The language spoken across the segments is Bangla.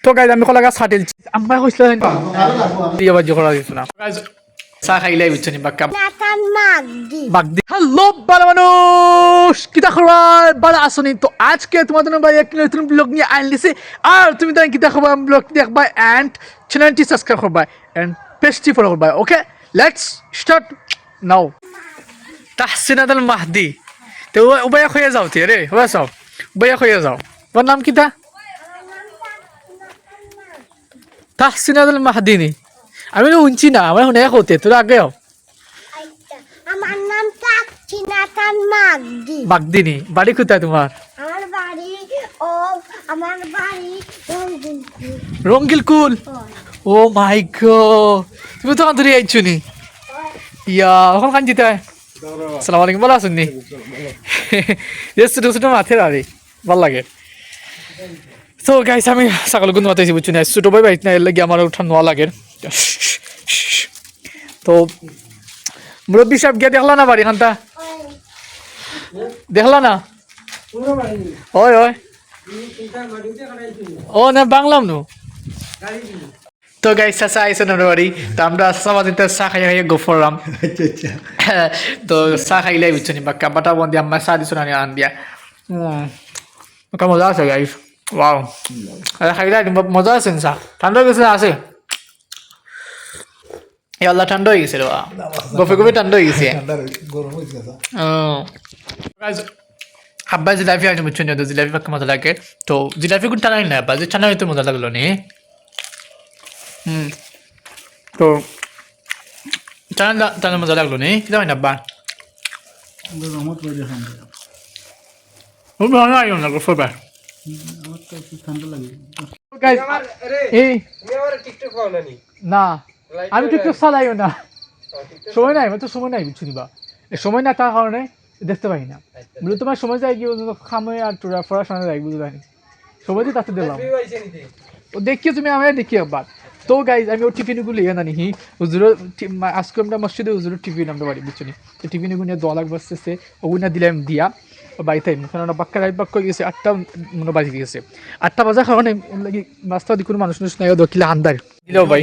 তো গাইজ আমি কলা গাছ হাঁটিল আম্মাই কইছিল দিয়ে বাজি করা দিছ না চাহ খাইলাই বুঝছো নি বাক্কা বাগদি হ্যালো ভালো মানুষ কিতা খবর ভালো আছো নি তো আজকে তোমাদের ভাই এক নতুন ব্লগ নিয়ে আনলিছি আর তুমি তাই কিতা খবর ব্লগ দেখবা এন্ড চ্যানেলটি সাবস্ক্রাইব করবা এন্ড পেজটি ফলো করবা ওকে লেটস স্টার্ট নাও তাহসিনাত আল মাহদি তো উবাইয়া হয়ে যাও তে রে হয়ে যাও উবাইয়া হয়ে যাও তোমার নাম কিতা তাহসিনাত আল মাহদি নি আমি তো শুনছি না আমার শুনে হতে তোর আগেও আমার নাম তাহসিনাত আল মাহদি বাগদি নি বাড়ি কোথায় তোমার আমার বাড়ি রঙ্গিলকুল ও মাই গড তুমি তো ধরে আইছো নি ইয়া এখন কান জিতে আসসালামু আলাইকুম ভালো আছেন নি ছোট ছোট মাথের আরে ভালো লাগে তো গাইস আমি সকাল গুণ মাথাইছি বুঝছি না ছোট ভাই বাইত না এর লাগে আমার উঠান নোয়া লাগে তো মুরব্বী সাহেব গিয়ে দেখলা না বাড়ি খানটা দেখলা না ওই ওই ও না বাংলাম নো তো গাইস চাচা আইসেন আমার বাড়ি তো আমরা সবাদিনটা চা খাই খাইয়ে গোফরলাম তো চা খাইলাই বুঝছো নি বা কাবাটা বন্দি আমার চা দিছো না আন দিয়া মজা আছে গাইস ওয়াও খাইলাই মজা আছে চা ঠান্ডা গেছে আছে এই আল্লাহ ঠান্ডা হয়ে গেছে গফে গফে ঠান্ডা হয়ে গেছে আব্বা জিলাপি আনি বুঝছো নি জিলাপি পাক্কা মজা লাগে তো জিলাপি কোন টানা না আব্বা যে ঠান্ডা হইতে মজা লাগলো নি তো টানা মজা লাগলো নি যাই না আব্বা না গফে বা না আমি টিকটক চালাইও না সময় নাই আমার তো সময় নাই বুঝছি বা সময় না তার কারণে দেখতে পাই না বলে তোমার সময় যায় গিয়ে খামে আর তোরা পড়াশোনা যাই বুঝতে পারি সময় দিয়ে তাতে দিলাম ও দেখিও তুমি আমি দেখি একবার তো গাইজ আমি ও টিফিনগুলো ইয়ে না নিহি হুজুরের আজকে আমরা মসজিদে হুজুরের টিফিন আমরা বাড়ি বুঝছি তো টিফিনগুলো নিয়ে দোয়া লাগ বসতেছে ওগুলো দিলাম দিয়া বাড়িতে কারণ বাক্কা রাইট বাক্য গেছে 8টা মনে বাজি গেছে 8টা বাজার কারণে লাগি রাস্তা দিয়ে কোনো মানুষ নাই দকিলে আন্দার দিলেও ভাই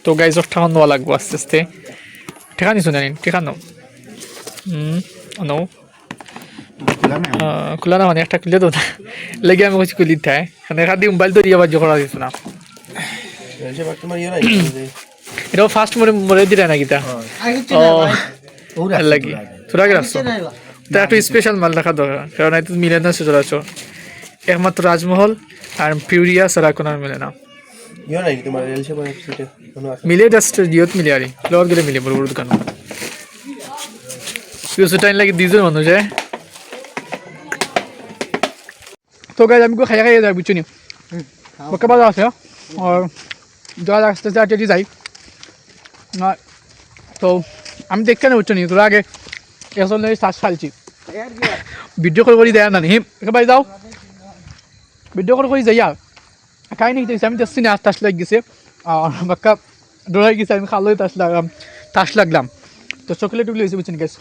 তো গাইজ অফ ঠাকান দেওয়া লাগবো আস্তে আস্তে ঠেকানি শুনে নিন ঠেকানো নো খোলা না মানে একটা খুলে তো না লেগে আমি কিছু খুলি থাকে এখান দিয়ে মোবাইল তো দিয়ে বাজ্য করা দিত না এটাও ফার্স্ট মরে দিলে না গীতা ও লাগি তোরা কি রাখছো তা একটু স্পেশাল মাল রাখা দরকার কারণ এত মিলে না সচরাচর একমাত্র রাজমহল আর পিউরিয়া সারা কোনো মিলে না মিলে জাস্ট জিওত মিলে আর ফ্লোর গেলে মিলে বড় বড় দোকান টাইম লাগে দুজন মানুষ যায় তো গাইজ আমি খাইয়া খাইয়া যাই বুঝছি নি বকে বাজার আছে আর যাওয়া আস্তে আস্তে আটে যাই তো আমি দেখতে না বুঝছো নি তোরা আগে এখন শ্বাস ফালছি ভিডিও কল করে দেয় না নি একেবারে যাও ভিডিও কল করে যাই আর খাই নি আমি দেখছি না তাস লাগ গেছে আর বাক্কা ডরাই গেছে আমি খালোই তাস লাগলাম তো চকলেটগুলো হয়েছে বুঝছেন গেছে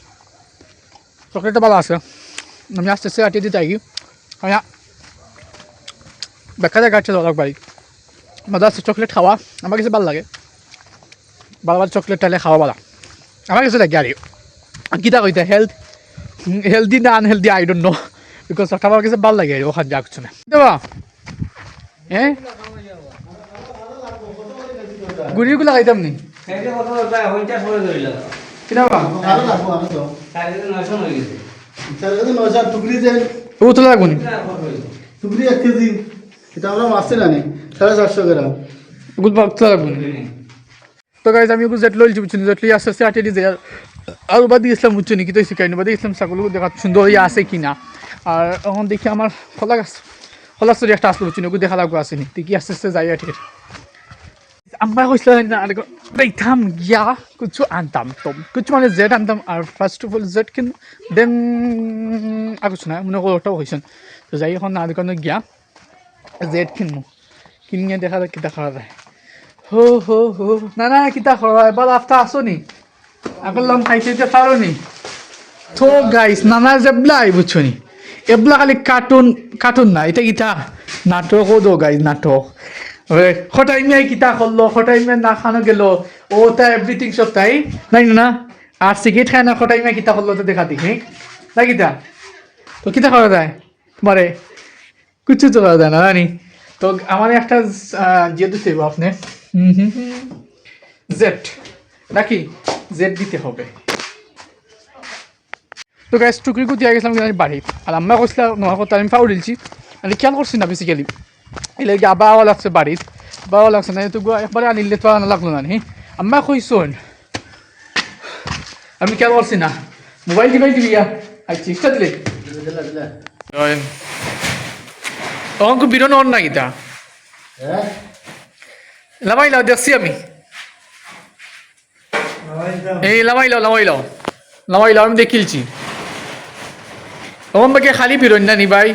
চকলেটটা ভালো আছে আমি আস্তে আস্তে আটে দিয়ে যাই হ্যাঁ দেখা যায় গাছটা দরকার বাড়ি মজা আছে চকলেট খাওয়া আমার কাছে ভালো লাগে ভালো ভালো চকলেট টাইলে খাওয়া ভালো আমার কাছে লাগে আর কিতা কইতে হেলদি না unhealthy I don't know because আমার কাছে ভালো লাগে ওখানে যা কিছু না দেবা হ্যাঁ গুড়িগুলো খাইতাম নি ও তো লাগবো নি টুকরি 1 কেজি এটা আমরা মাছতে জানি 450 গ্রাম গুড বাক্তা লাগবো তো গাইজ আমি ওগুলো জেট লইছি বুঝছি জেটলি আস্তে আস্তে আটে দিয়ে যায় আর বাদ ইসলাম বুঝছি নি কি তো শিখাইনি বাদ ইসলাম ছাগলগুলো দেখা সুন্দর ইয়ে আছে কি না আর এখন দেখি আমার খোলা চুরি একটা আসলো বুঝছি ওগুলো দেখা লাগবো আসেনি দেখি আস্তে আস্তে যাই আঠের আমরা কইছিল না দেখতাম গিয়া কিছু আনতাম তো কিছু মানে জেট আনতাম আর ফার্স্ট অফ অল জেট কিন দেন আর কিছু না মনে করো ওটাও হয়েছেন তো যাই এখন না দোকানে গিয়া জেট কিনবো কিনিয়ে দেখা যায় কিতা খাওয়া যায় হো হো হো না না কিতা খাওয়া এবার আফতা আসো নি আগলাম খাইতে পারো নি তো গাইস নানা জেবলা বুঝছো নি এবলা খালি কার্টুন না এটা কিতা নাটকও দো গাইজ নাটক হঠাৎ মিয়া কিতা করলো হঠাৎ মিয়া না খানো গেল ও তা এভরিথিং সব তাই নাই না আর সিগারেট খায় না হঠাৎ মিয়া কিতা করলো তো দেখা দেখি না কিতা তো কিতা করা যায় তোমারে কিছু তো করা যায় না জানি তো আমার একটা যেহেতু চাইব আপনি জেড নাকি জেড দিতে হবে তো গাইজ টুকরি কুটি গেছিলাম কিন্তু আমি বাড়ি আর আম্মা কৈছিলাম নোয়ার কথা আমি ফাউল দিলছি আমি খেয়াল করছি না বেসিক্যালি এলে আবাও লাগছে বাড়িত বাও লাগছে না তো একবারে আনিলে তো আনা লাগলো না আম্মা কইসন আমি খেয়াল করছি না মোবাইল দিবি আচ্ছা ইচ্ছা দিলে অঙ্ক বিরন অন না গীতা লামাইলাও দেখছি আমি এই লামাইলাও আমি দেখিলছি তখন বাকি খালি বিরন না নি ভাই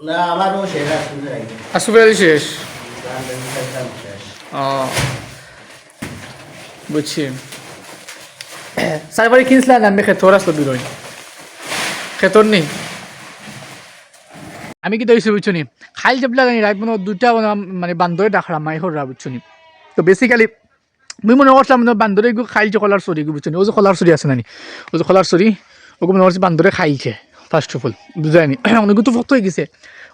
না আমারও শেষ আসবে শেষ বুঝছি সাইবারে কিনছিলাম আমি খেতর আসলো বিরোই খেতর নেই আমি কি দইছি বুঝছো নি খাইল যাবলা জানি রাত মনে দুটা মানে বান্দরে ডাকলাম মাই হরা বুঝছো নি তো বেসিক্যালি মুই মনে করছিলাম বান্দরে গু খাইলছে কলার চুরি বুঝছো নি ও যে কলার চুরি আছে নানি ও যে কলার চুরি ওকে মনে করছি বান্দরে খাইছে ফার্স্ট অফ অল বুঝায়নি অনেক তো ফক্ত হয়ে গেছে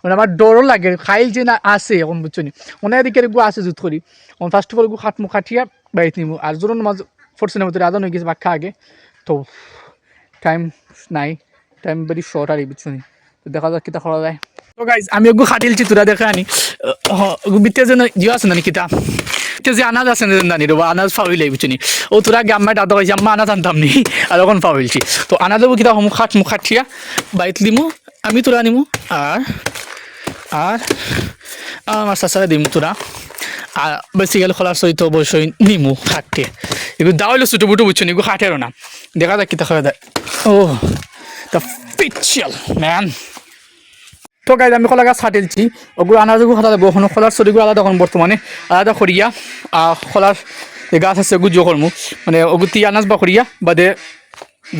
মানে আমার ডরও লাগে খাইল যে না আছে এখন বুঝছো নি অনেক দিকে গু আছে জুত করি ফার্স্ট অফ অল গু খাটমু খাটিয়া বাইত নিমু আর জোর নামাজ ফোর্সের মধ্যে আদান হয়ে গেছে বাক্কা আগে তো টাইম নাই টাইম ভেরি শর্ট আর বুঝছো নি তো দেখা যাক কিতা করা যায় তো গাইজ আমি ওগু খাটিলছি তোরা দেখে আনি বিতে যেন জিও আছে নানি কিতা যে আনাজ আছে জানি রবা আনাজ ফাউল বুঝছো নি ও তোরা আগে আম্মায় দাদা কইছে আম্মা আনাজ আনতাম নি আর এখন ফাউলছি তো আনা দেবো কিতা মুখ খাটিয়া বাইত লিমু আমি তোরা নিমু আর আমার চাচারে দিমু তোরা আর বেসিক্যালি খোলার সহিত অবশ্যই নিমু খাটতে এগুলো দাওয়াইলো ছোটো বুটো বুঝছো নি এগুলো খাটেরও না দেখা যাক কিতা খাওয়া যায় ও দ্য পিকচার ম্যান তো গাইজ আমি কলা গাছ খাটিলছি ওগুলো আনাজগুলো খাটা দেবো ওখানে খোলার চুরিগুলো আলাদা এখন বর্তমানে আলাদা করিয়া খোলার যে গাছ আছে ওগুলো জো করমু মানে ওগুলো আনাজ বা করিয়া বাদে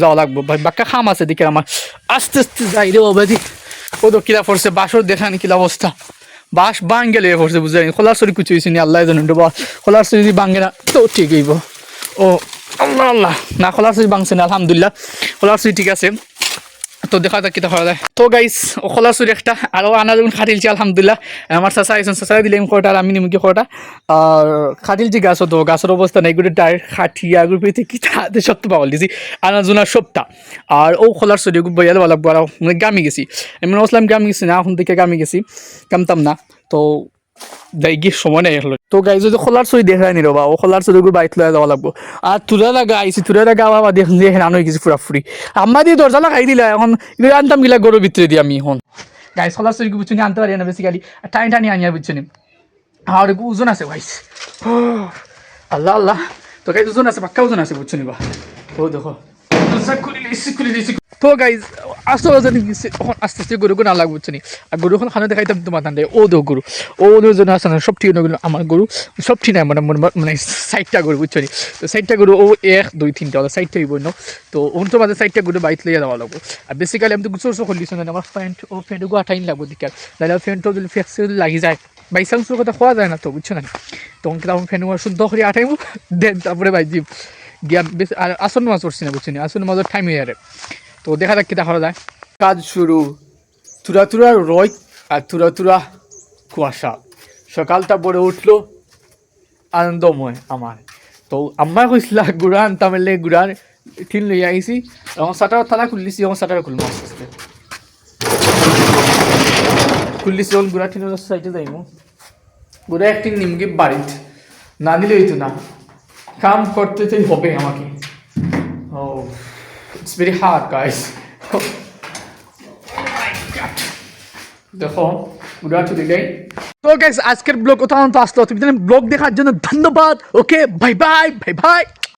যাওয়া লাগবো বাক্কা খাম আছে দিকে আমার আস্তে আস্তে যাই রে বাদি ও তো কিলা পড়ছে বাসর দেখানি কিলা অবস্থা বাস বাং গেলে পড়ছে বুঝাই খোলার চুরি কুচি হয়েছে নি আল্লাহ জানেন খোলার চুরি যদি বাঙ্গে না তো ঠিক হইব ও আল্লাহ আল্লাহ না খোলার চুরি বাংছে না আলহামদুলিল্লাহ খোলার চুরি ঠিক আছে তো দেখা যাক কিতা করা যায় তো গাইস খোলা চুরি একটা আরও আনা যখন খাটিলছি আলহামদুলিল্লাহ আমার চাচা আইসন চাচাই দিলাম কটা আর আমি নিমুকি কটা আর খাটিলছি গাছও তো গাছের অবস্থা নাই এগুলো টায়ার খাটিয়া গুপিতে কিতা সত্য পাওয়াল দিছি আনা জোনার সবটা আর ও খোলার চুরি বইয়াল লাগবো আর মানে গামি গেছি এমন আসলাম গামি গেছি না এখন থেকে গামি গেছি কামতাম না তো যাই গিয়ে সময় নেই হলো তো গাই যদি খোলার চুরি দেখায় নি রবা ও খোলার চুরিগুলো বাইক লয়ে যাওয়া লাগবো আর তুরা লাগা আইসি তুরা লাগা বাবা দেখুন যে রান হয়ে গেছি পুরাপুরি আম্মা দিয়ে দরজা লাগাই দিলা এখন এগুলো আনতাম গিলা গরুর ভিতরে দিয়ে আমি এখন গাইস খোলার চুরি বুঝছো নি আনতে পারি না বেসিক্যালি টানি আনিয়া বুঝছো নি আর ওজন আছে গাইস আল্লাহ আল্লাহ তো গাইস ওজন আছে পাক্কা ওজন আছে বুঝছো নি বা ও দেখো তো গাইজ আসলে আস্তে আস্তে গরুকে না লাগবে বুঝছো নি আর গরুখন খানা দেখাইতাম তোমার ঠান্ডায় ও দো গরু ও দুজন আছে না সব ঠিক নগর আমার গরু সব ঠিক নাই মানে মানে সাইডটা গরু বুঝছো নি তো সাইডটা গরু ও 1 2 3টা ওদের সাইডটা হইব না তো ওর তো মাঝে সাইডটা গরু বাইক লইয়া যাওয়া লাগবো আর বেসিক্যালি আমি তো গুছোর সব খুলিস না আমার ফ্যান্টগুলো আটাইন লাগবো দিকার তাহলে ফ্যানটাও যদি ফ্যাক্সে লাগি যায় বাই চান্সের কথা খাওয়া যায় না তো বুঝছো না তখন কিন্তু আমার ফ্যানগুলো শুদ্ধ করে আটাইবো দেন তারপরে বাই দিব গিয়া বেশ আর আসন মাছ করছি না বুঝছি না আসন মাছের টাইম হয়ে যাবে তো দেখা যাক কিতা করা যায় কাজ শুরু তুরা রয় আর তুরা কুয়াশা সকালটা পরে উঠলো আনন্দময় আমার তো আম্মা কইসলা গুড়া আনতাম এলে গুড়ার ঠিন লইয়া আইসি এবং সাটার থালা খুললিছি এবং সাটার খুলবো আস্তে আস্তে খুললিছি যখন গুড়া ঠিন সাইডে যাইমু গুড়া একদিন নিমকে বাড়িত না দিলে হইতো না কাম করতে তো হবে আমাকে ও ইটস ভেরি হার্ড গাইস দেখো গুড টুডে তো গাইস আজকের ব্লগ কোথাও তো আসলো তুমি ব্লগ দেখার জন্য ধন্যবাদ ওকে বাই বাই